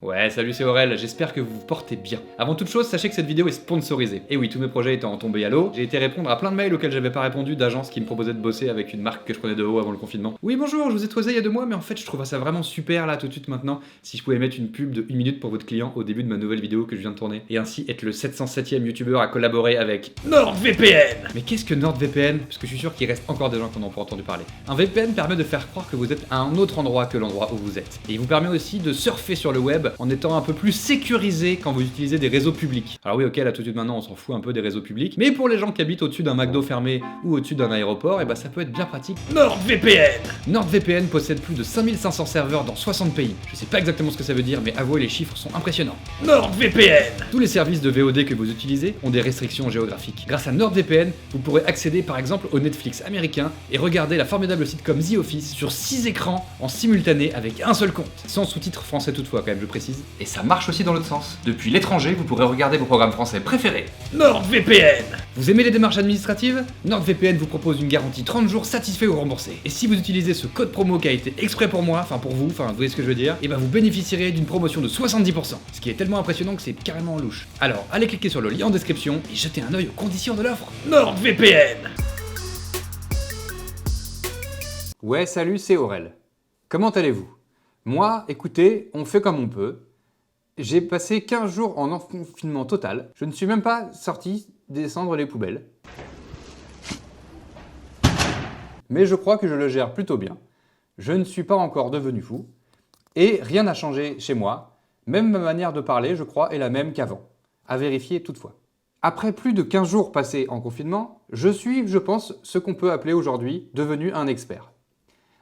Ouais, salut, c'est Aurel, j'espère que vous vous portez bien. Avant toute chose, sachez que cette vidéo est sponsorisée. Et oui, tous mes projets étant tombés à l'eau, j'ai été répondre à plein de mails auxquels j'avais pas répondu d'agences qui me proposaient de bosser avec une marque que je connais de haut avant le confinement. Oui, bonjour, je vous ai toisé il y a 2 mois, mais en fait, je trouve ça vraiment super là tout de suite maintenant si je pouvais mettre une pub de 1 minute pour votre client au début de ma nouvelle vidéo que je viens de tourner, et ainsi être le 707ème youtubeur à collaborer avec NordVPN. Mais qu'est-ce que NordVPN? Parce que je suis sûr qu'il reste encore des gens qui en ont pas entendu parler. Un VPN permet de faire croire que vous êtes à un autre endroit que l'endroit où vous êtes. Et il vous permet aussi de surfer sur le web en étant un peu plus sécurisé quand vous utilisez des réseaux publics. Alors oui, ok, là tout de suite maintenant on s'en fout un peu des réseaux publics, mais pour les gens qui habitent au-dessus d'un McDo fermé ou au-dessus d'un aéroport, et bah ça peut être bien pratique. NordVPN! NordVPN possède plus de 5500 serveurs dans 60 pays. Je sais pas exactement ce que ça veut dire, mais avouez, les chiffres sont impressionnants. NordVPN! Tous les services de VOD que vous utilisez ont des restrictions géographiques. Grâce à NordVPN, vous pourrez accéder par exemple au Netflix américain et regarder la formidable sitcom The Office sur 6 écrans en simultané avec un seul compte. Sans sous-titres français toutefois quand même, je précise. Et ça marche aussi dans l'autre sens. Depuis l'étranger, vous pourrez regarder vos programmes français préférés. NordVPN! Vous aimez les démarches administratives? NordVPN vous propose une garantie 30 jours satisfait ou remboursé. Et si vous utilisez ce code promo qui a été exprès pour moi, enfin pour vous, enfin vous voyez ce que je veux dire, et bah vous bénéficierez d'une promotion de 70%. Ce qui est tellement impressionnant que c'est carrément louche. Alors allez cliquer sur le lien en description et jetez un œil aux conditions de l'offre. NordVPN! Ouais, salut, c'est Aurel. Comment allez-vous? Moi, écoutez, on fait comme on peut. J'ai passé 15 jours en confinement total. Je ne suis même pas sorti descendre les poubelles. Mais je crois que je le gère plutôt bien. Je ne suis pas encore devenu fou. Et rien n'a changé chez moi. Même ma manière de parler, je crois, est la même qu'avant. À vérifier toutefois. Après plus de 15 jours passés en confinement, je suis, je pense, ce qu'on peut appeler aujourd'hui devenu un expert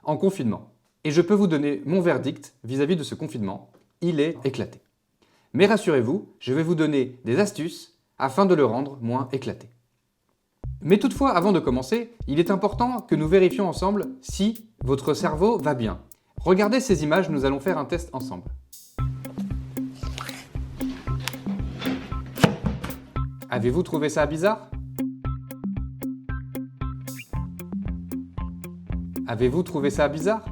en confinement. Et je peux vous donner mon verdict vis-à-vis de ce confinement. Il est éclaté. Mais rassurez-vous, je vais vous donner des astuces afin de le rendre moins éclaté. Mais toutefois, avant de commencer, il est important que nous vérifions ensemble si votre cerveau va bien. Regardez ces images, nous allons faire un test ensemble. Avez-vous trouvé ça bizarre? Avez-vous trouvé ça bizarre?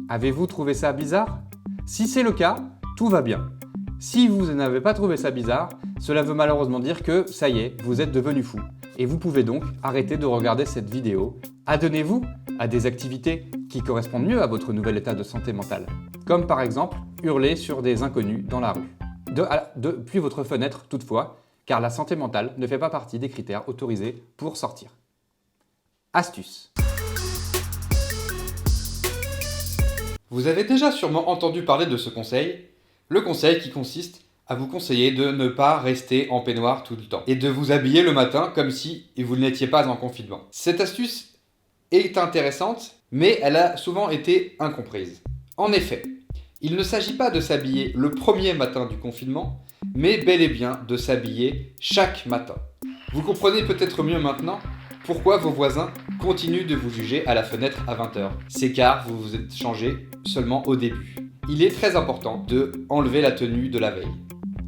Avez-vous trouvé ça bizarre? Si c'est le cas, tout va bien. Si vous n'avez pas trouvé ça bizarre, cela veut malheureusement dire que, ça y est, vous êtes devenu fou. Et vous pouvez donc arrêter de regarder cette vidéo. Adonnez-vous à des activités qui correspondent mieux à votre nouvel état de santé mentale. Comme par exemple, hurler sur des inconnus dans la rue. Depuis votre fenêtre toutefois, car la santé mentale ne fait pas partie des critères autorisés pour sortir. Astuce. Vous avez déjà sûrement entendu parler de ce conseil, le conseil qui consiste à vous conseiller de ne pas rester en peignoir tout le temps et de vous habiller le matin comme si vous n'étiez pas en confinement. Cette astuce est intéressante, mais elle a souvent été incomprise. En effet, il ne s'agit pas de s'habiller le premier matin du confinement, mais bel et bien de s'habiller chaque matin. Vous comprenez peut-être mieux maintenant pourquoi vos voisins continuent de vous juger à la fenêtre à 20h. C'est car vous vous êtes changé seulement au début. Il est très important de enlever la tenue de la veille.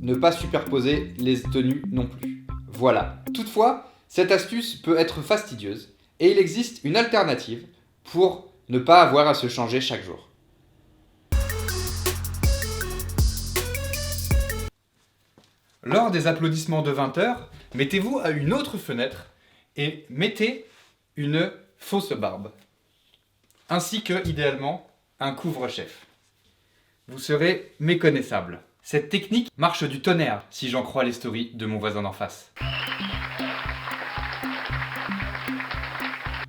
Ne pas superposer les tenues non plus. Voilà. Toutefois, cette astuce peut être fastidieuse et il existe une alternative pour ne pas avoir à se changer chaque jour. Lors des applaudissements de 20h, mettez-vous à une autre fenêtre et mettez une fausse barbe, ainsi que, idéalement, un couvre-chef. Vous serez méconnaissable. Cette technique marche du tonnerre, si j'en crois les stories de mon voisin d'en face.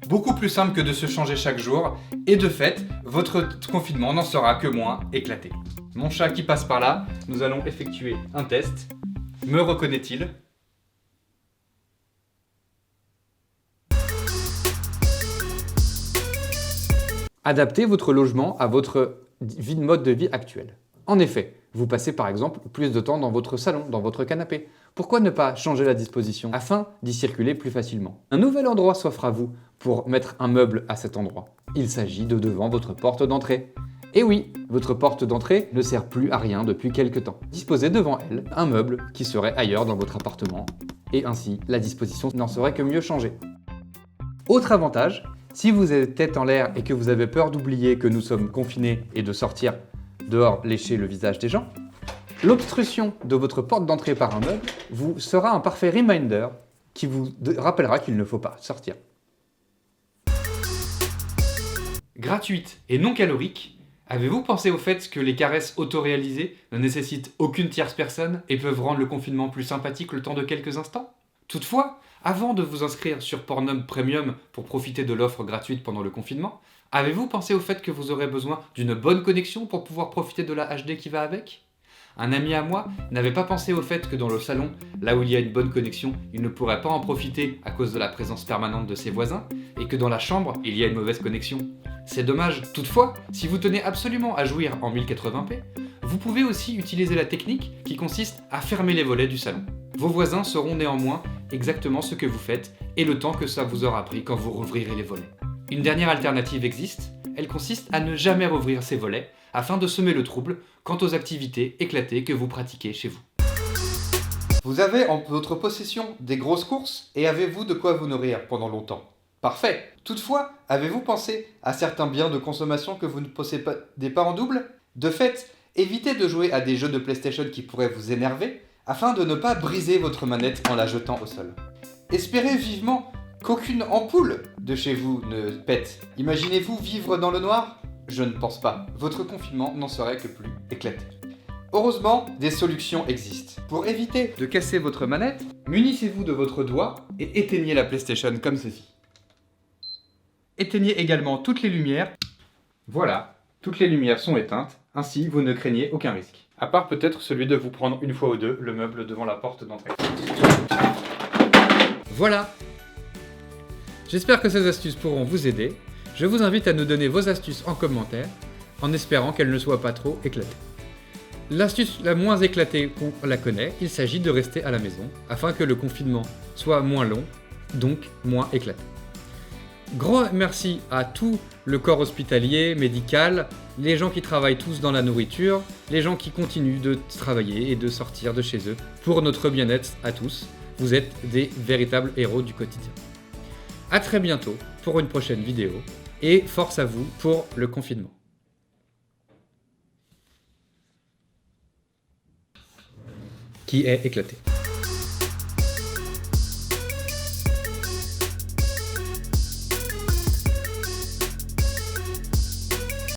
Beaucoup plus simple que de se changer chaque jour, et de fait, votre confinement n'en sera que moins éclaté. Mon chat qui passe par là, nous allons effectuer un test. Me reconnaît-il ? Adaptez votre logement à votre mode de vie actuel. En effet, vous passez par exemple plus de temps dans votre salon, dans votre canapé. Pourquoi ne pas changer la disposition afin d'y circuler plus facilement? Un nouvel endroit s'offre à vous pour mettre un meuble à cet endroit. Il s'agit de devant votre porte d'entrée. Et oui, votre porte d'entrée ne sert plus à rien depuis quelque temps. Disposez devant elle un meuble qui serait ailleurs dans votre appartement et ainsi la disposition n'en serait que mieux changée. Autre avantage, Si vous êtes tête en l'air et que vous avez peur d'oublier que nous sommes confinés et de sortir dehors lécher le visage des gens, l'obstruction de votre porte d'entrée par un meuble vous sera un parfait reminder qui vous rappellera qu'il ne faut pas sortir. Gratuite et non calorique, avez-vous pensé au fait que les caresses auto-réalisées ne nécessitent aucune tierce personne et peuvent rendre le confinement plus sympathique le temps de quelques instants? Toutefois, avant de vous inscrire sur Pornhub Premium pour profiter de l'offre gratuite pendant le confinement, avez-vous pensé au fait que vous aurez besoin d'une bonne connexion pour pouvoir profiter de la HD qui va avec? Un ami à moi n'avait pas pensé au fait que dans le salon, là où il y a une bonne connexion, il ne pourrait pas en profiter à cause de la présence permanente de ses voisins, et que dans la chambre, il y a une mauvaise connexion. C'est dommage. Toutefois, si vous tenez absolument à jouir en 1080p, vous pouvez aussi utiliser la technique qui consiste à fermer les volets du salon. Vos voisins sauront néanmoins exactement ce que vous faites et le temps que ça vous aura pris quand vous rouvrirez les volets. Une dernière alternative existe, elle consiste à ne jamais rouvrir ces volets afin de semer le trouble quant aux activités éclatées que vous pratiquez chez vous. Vous avez en votre possession des grosses courses et avez-vous de quoi vous nourrir pendant longtemps? Parfait. Toutefois, avez-vous pensé à certains biens de consommation que vous ne possédez pas en double? De fait, évitez de jouer à des jeux de PlayStation qui pourraient vous énerver afin de ne pas briser votre manette en la jetant au sol. Espérez vivement qu'aucune ampoule de chez vous ne pète. Imaginez-vous vivre dans le noir? Je ne pense pas. Votre confinement n'en serait que plus éclaté. Heureusement, des solutions existent. Pour éviter de casser votre manette, munissez-vous de votre doigt et éteignez la PlayStation comme ceci. Éteignez également toutes les lumières. Voilà, toutes les lumières sont éteintes, ainsi vous ne craignez aucun risque. À part peut-être celui de vous prendre une fois ou deux le meuble devant la porte d'entrée. Voilà! J'espère que ces astuces pourront vous aider. Je vous invite à nous donner vos astuces en commentaire, en espérant qu'elles ne soient pas trop éclatées. L'astuce la moins éclatée qu'on la connaît, il s'agit de rester à la maison, afin que le confinement soit moins long, donc moins éclaté. Grand merci à tout le corps hospitalier, médical, les gens qui travaillent tous dans la nourriture, les gens qui continuent de travailler et de sortir de chez eux pour notre bien-être à tous. Vous êtes des véritables héros du quotidien. À très bientôt pour une prochaine vidéo et force à vous pour le confinement. Qui est éclaté.